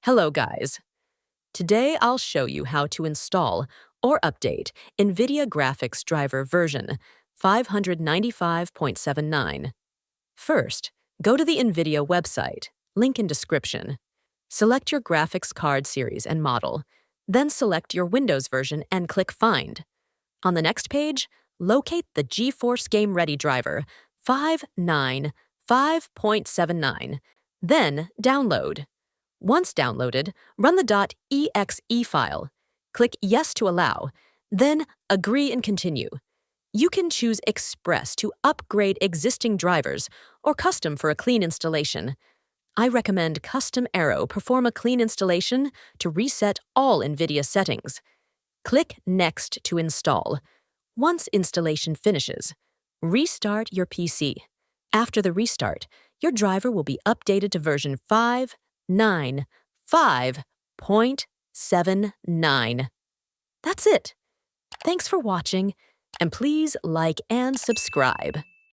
Hello guys. Today I'll show you how to install or update NVIDIA graphics driver version 595.79. First, go to the NVIDIA website, link in description. Select your graphics card series and model, then select your Windows version and click Find. On the next page, locate the GeForce Game Ready driver 595.79, then download. Once downloaded, run the .exe file. Click Yes to allow, then Agree and continue. You can choose Express to upgrade existing drivers or Custom for a clean installation. I recommend Custom Arrow perform a clean installation to reset all NVIDIA settings. Click Next to install. Once installation finishes, restart your PC. After the restart, your driver will be updated to version 595.79. That's it. Thanks for watching, and please like and subscribe.